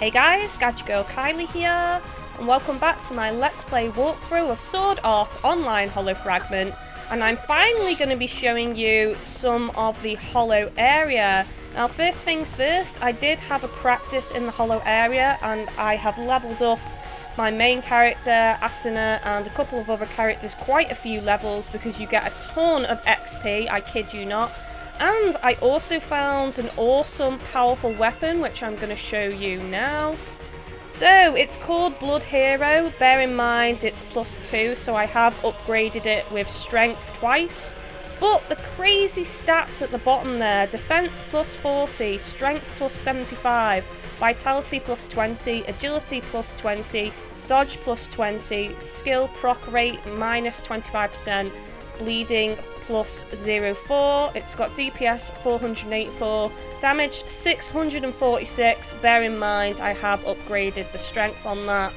Hey guys, GadgetGirlKylie here, and welcome back to my Let's Play walkthrough of Sword Art Online Hollow Fragment, and I'm finally going to be showing you some of the hollow area. Now first things first, I did have a practice in the hollow area, and I have leveled up my main character, Asuna, and a couple of other characters quite a few levels because you get a ton of XP, I kid you not. And I also found an awesome, powerful weapon, which I'm going to show you now. So, it's called Blood Hero. Bear in mind, it's +2, so I have upgraded it with Strength twice. But the crazy stats at the bottom there, Defense +40, Strength +75, Vitality +20, Agility +20, Dodge +20, Skill proc rate -25%, Bleeding +04, it's got DPS 484, damage 646, bear in mind I have upgraded the strength on that.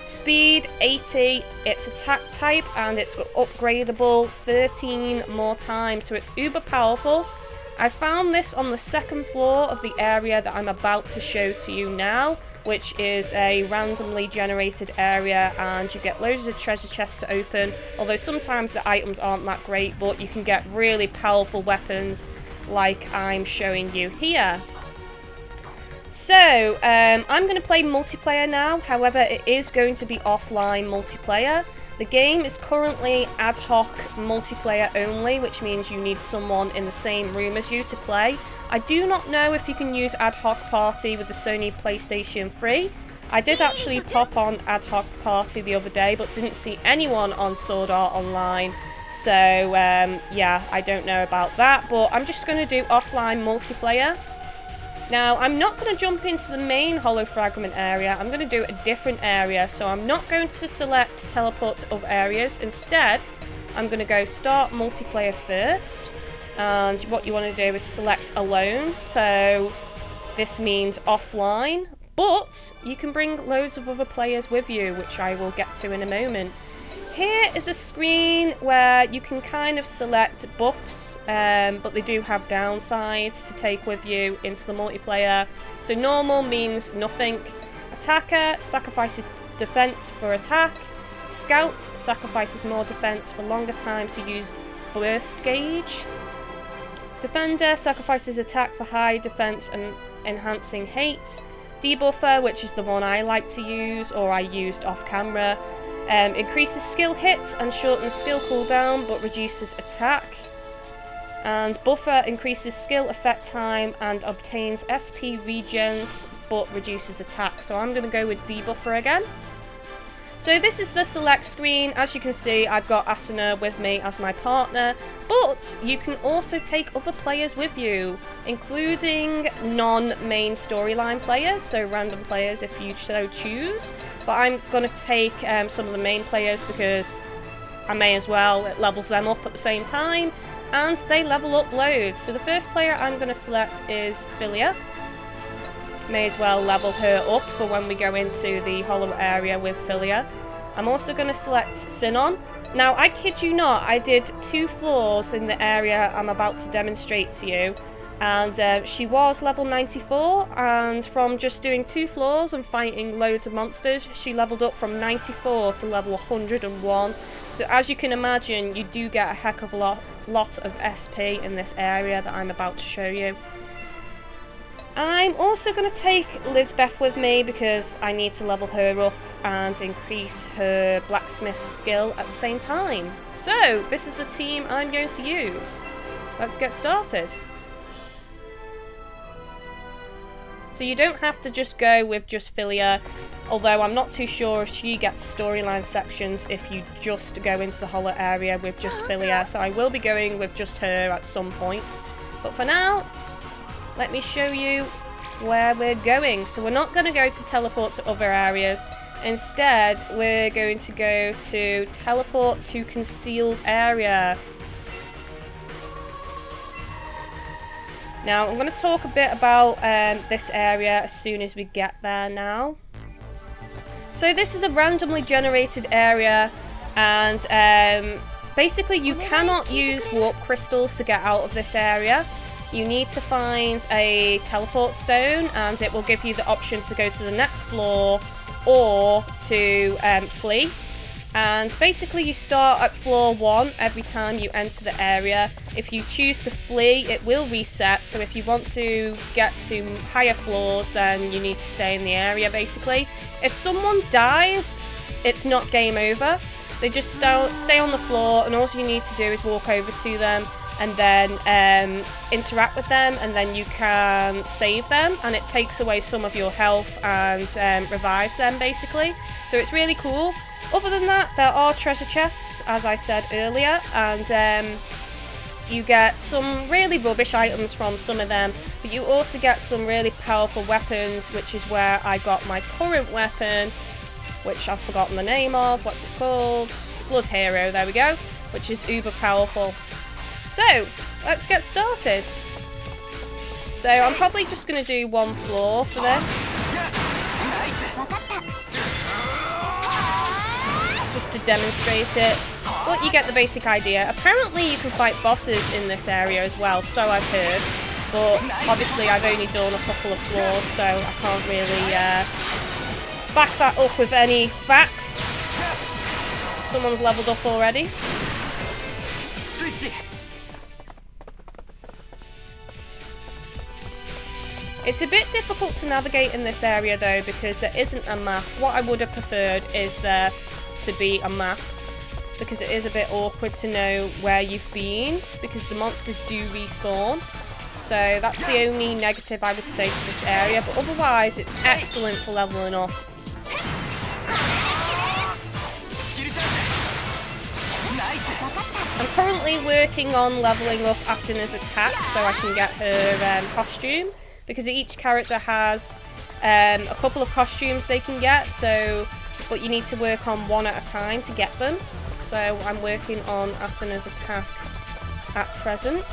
Speed 80, its attack type, and it's upgradable 13 more times, so it's uber powerful. I found this on the second floor of the area that I'm about to show to you now, which is a randomly generated area, and you get loads of treasure chests to open, although sometimes the items aren't that great, but you can get really powerful weapons like I'm showing you here. So, I'm going to play multiplayer now, however it is going to be offline multiplayer. The game is currently ad hoc multiplayer only, which means you need someone in the same room as you to play. I do not know if you can use ad hoc party with the Sony Playstation 3. I did actually pop on ad hoc party the other day, but didn't see anyone on Sword Art Online. So, yeah, I don't know about that, but I'm just going to do offline multiplayer. Now, I'm not going to jump into the main hollow fragment area, I'm going to do a different area, so I'm not going to select teleport to other areas. Instead, I'm going to go start multiplayer first, and what you want to do is select alone, so this means offline, but you can bring loads of other players with you, which I will get to in a moment. Here is a screen where you can kind of select buffs, but they do have downsides to take with you into the multiplayer. So normal means nothing. Attacker sacrifices defense for attack. Scout sacrifices more defense for longer times to use burst gauge. Defender sacrifices attack for high defense and enhancing hate. Debuffer, which is the one I like to use, or I used off camera, increases skill hits and shortens skill cooldown but reduces attack. And Buffer increases skill effect time and obtains SP regens but reduces attack. So I'm going to go with Debuffer again. So this is the select screen. As you can see, I've got Asuna with me as my partner, but you can also take other players with you, including non-main storyline players, so random players if you so choose. But I'm going to take some of the main players because I may as well, it levels them up at the same time, and they level up loads. So the first player I'm going to select is Philia. May as well level her up for when we go into the hollow area with Philia. I'm also going to select Sinon. Now, I kid you not, I did 2 floors in the area I'm about to demonstrate to you, and she was level 94, and from just doing 2 floors and fighting loads of monsters, she leveled up from 94 to level 101. So as you can imagine, you do get a heck of a lot of SP in this area that I'm about to show you. I'm also going to take Lisbeth with me because I need to level her up and increase her blacksmith skill at the same time. So, this is the team I'm going to use. Let's get started. So you don't have to just go with just Philia, although I'm not too sure if she gets storyline sections if you just go into the hollow area with just Philia, so I will be going with just her at some point. But for now, let me show you where we're going. So we're not going to go to teleport to other areas. Instead, we're going to go to teleport to concealed area. Now, I'm going to talk a bit about this area as soon as we get there now. So this is a randomly generated area, and basically you cannot use warp crystals to get out of this area. you need to find a teleport stone, and it will give you the option to go to the next floor or to flee. And basically you start at floor 1 every time you enter the area. If you choose to flee, it will reset, so if you want to get to higher floors, then you need to stay in the area basically. If someone dies, it's not game over. They just stay on the floor, and all you need to do is walk over to them and then interact with them, and then you can save them, and it takes away some of your health and revives them basically. So it's really cool. Other than that, there are treasure chests, as I said earlier, and you get some really rubbish items from some of them, but you also get some really powerful weapons, which is where I got my current weapon, which I've forgotten the name of. What's it called? Blood Hero, there we go, which is uber powerful. So, let's get started. So, I'm probably just going to do one floor for this. Just to demonstrate it. But you get the basic idea. Apparently you can fight bosses in this area as well, so I've heard. But obviously I've only done a couple of floors, so I can't really back that up with any facts. Someone's leveled up already. It's a bit difficult to navigate in this area though, because there isn't a map. What I would have preferred is there to be a map, because it is a bit awkward to know where you've been, because the monsters do respawn. So that's the only negative I would say to this area, but otherwise it's excellent for leveling up. I'm currently working on leveling up Asuna's attack so I can get her costume, because each character has a couple of costumes they can get, but you need to work on one at a time to get them. So I'm working on Asuna's attack at present.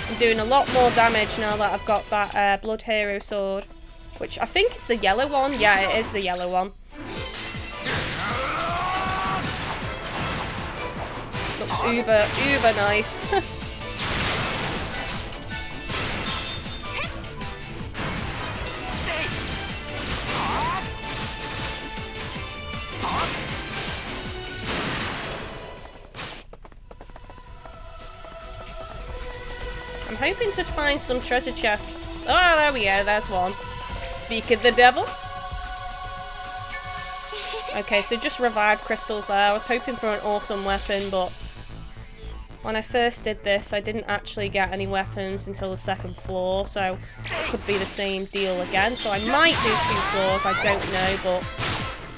I'm doing a lot more damage now that I've got that Blood Hero sword, which I think is the yellow one. Yeah, it is the yellow one. Looks uber nice. I'm hoping to find some treasure chests. Oh, there we go, there's one. Speak of the devil. Okay, so just revived crystals there. I was hoping for an awesome weapon, but when I first did this, I didn't actually get any weapons until the second floor, so it could be the same deal again. So I might do 2 floors, I don't know, but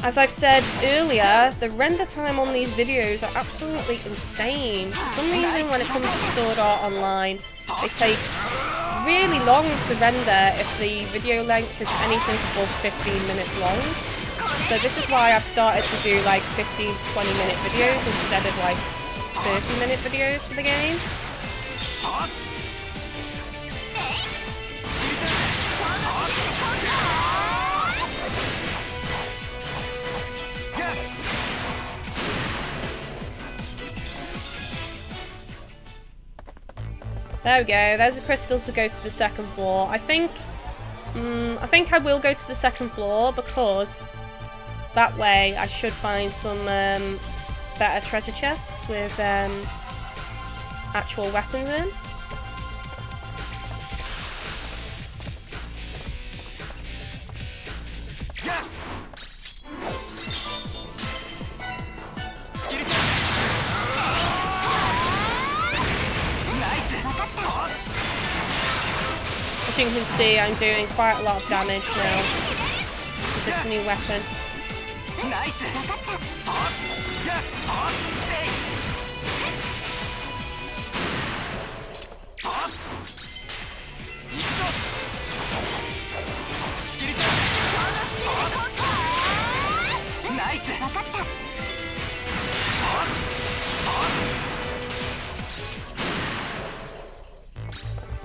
as I've said earlier, the render time on these videos are absolutely insane. For some reason, when it comes to Sword Art Online, they take really long to render if the video length is anything above 15 minutes long. So this is why I've started to do like 15 to 20 minute videos instead of like 30-minute videos for the game. There we go, there's the crystals to go to the second floor. I think I will go to the second floor, because that way I should find some better treasure chests with actual weapons in. As you can see, I'm doing quite a lot of damage now with this new weapon.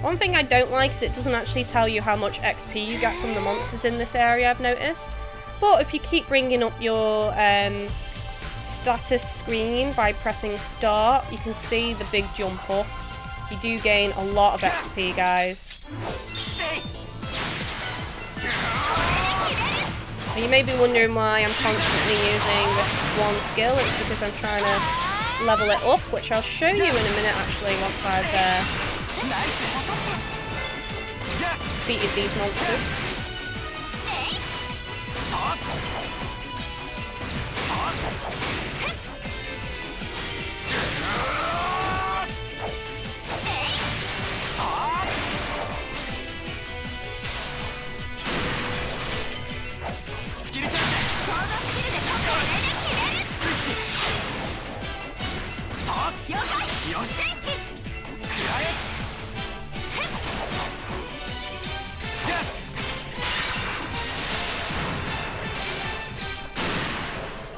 One thing I don't like is it doesn't actually tell you how much XP you get from the monsters in this area, I've noticed. But if you keep bringing up your status screen by pressing start, you can see the big jump up. You do gain a lot of XP, guys. And you may be wondering why I'm constantly using this one skill. It's because I'm trying to level it up, which I'll show you in a minute actually once I've defeated these monsters.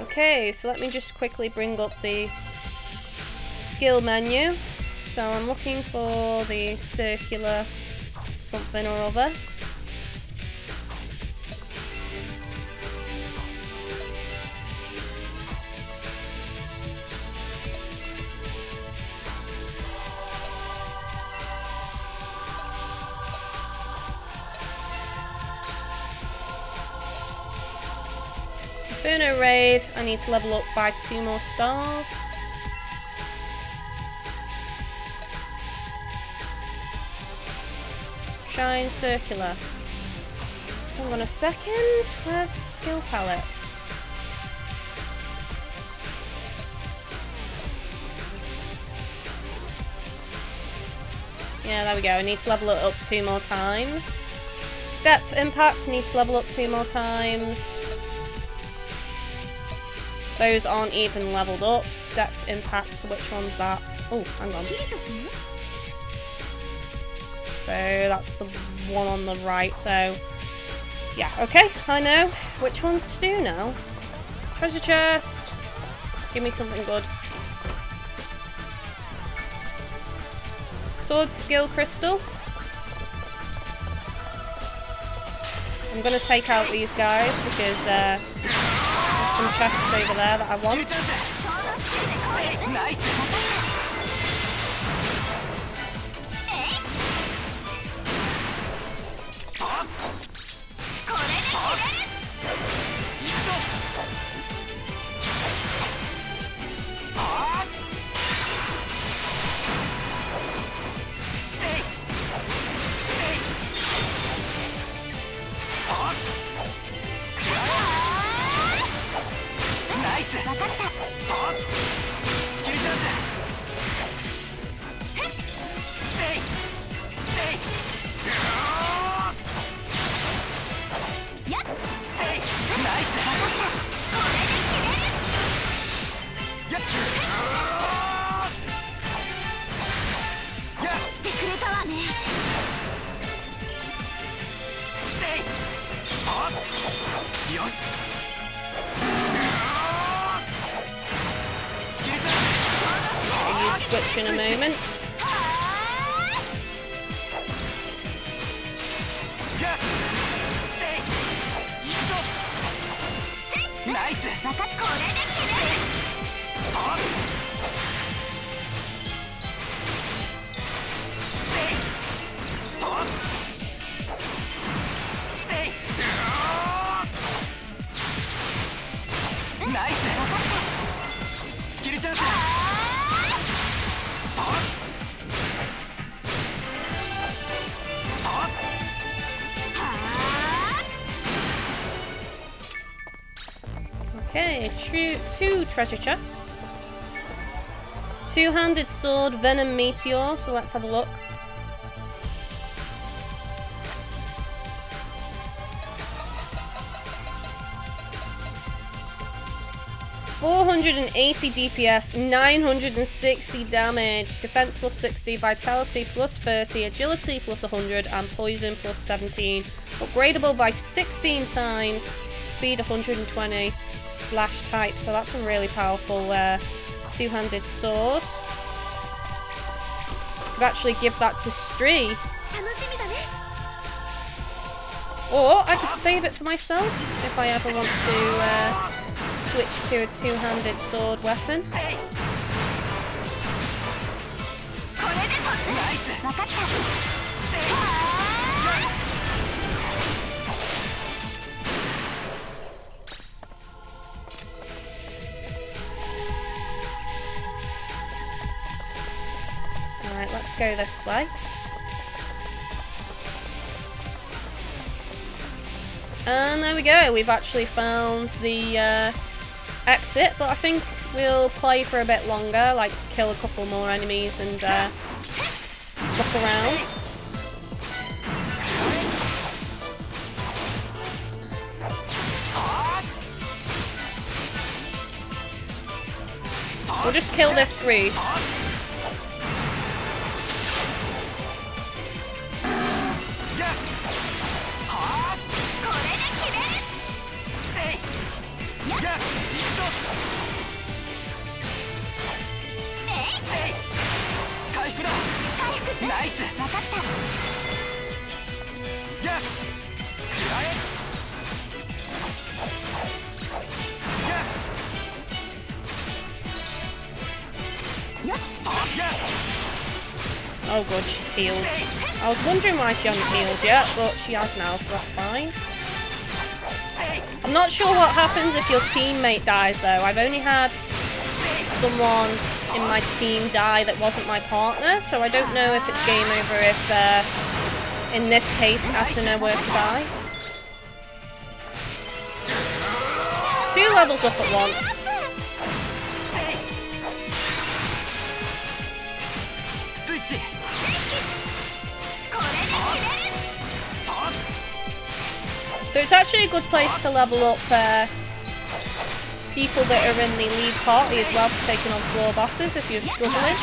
Okay, so let me just quickly bring up the skill menu. So I'm looking for the circular something or other. Inferno Raid, I need to level up by 2 more stars. Shine Circular. Hold on a second, where's the skill palette? Yeah, there we go, I need to level it up 2 more times. Depth Impact, I need to level up 2 more times. Those aren't even leveled up. Depth Impact, so which one's that? Oh, hang on. So that's the one on the right, so yeah, okay, I know which ones to do now. Treasure chest. Give me something good. Sword Skill Crystal. I'm gonna take out these guys because there's some chests over there that I want. Switch in a moment. Okay, two treasure chests. Two-handed sword, Venom Meteor, so let's have a look. $480 DPS, 960 damage, defense plus 60, vitality plus 30, agility plus 100, and poison plus 17. Upgradable by 16 times, speed 120, slash type, so that's a really powerful two-handed sword. Could actually give that to Stree Or I could save it for myself if I ever want to switch to a two-handed sword weapon. Alright, let's go this way. And there we go, we've actually found the exit, but I think we'll play for a bit longer, like kill a couple more enemies and look around. We'll just kill this group. Oh good, she's healed. I was wondering why she hadn't healed yet, but she has now, so that's fine. I'm not sure what happens if your teammate dies though. I've only had someone in my team die that wasn't my partner, so I don't know if it's game over if, in this case, Asuna were to die. 2 levels up at once. So it's actually a good place to level up people that are in the lead party as well for taking on floor bosses if you're struggling.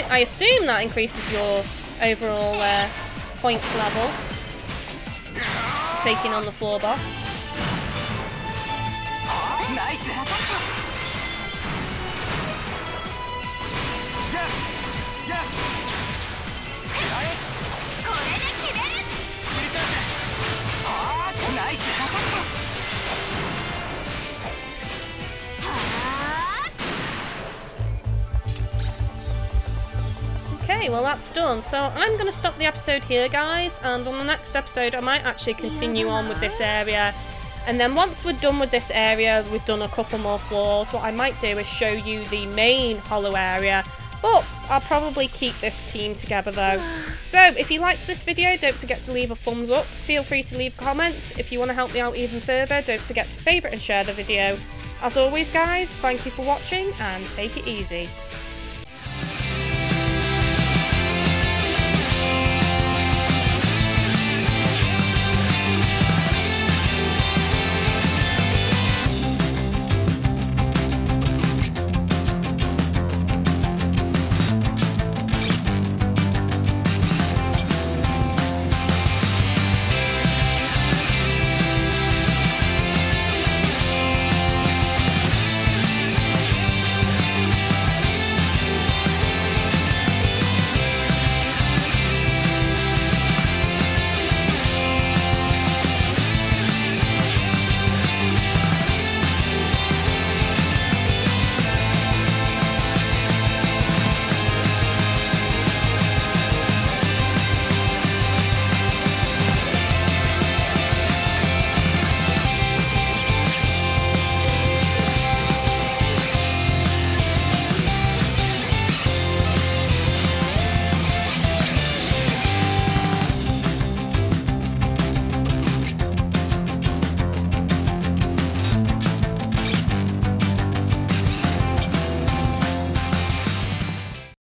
I assume that increases your overall points level taking on the floor boss. Okay, well that's done. So I'm going to stop the episode here, guys, and on the next episode I might actually continue on with this area. And then once we're done with this area, we've done a couple more floors, what I might do is show you the main hollow area. But I'll probably keep this team together though. So if you liked this video, don't forget to leave a thumbs up. Feel free to leave comments. If you want to help me out even further, don't forget to favourite and share the video. As always guys, thank you for watching and take it easy.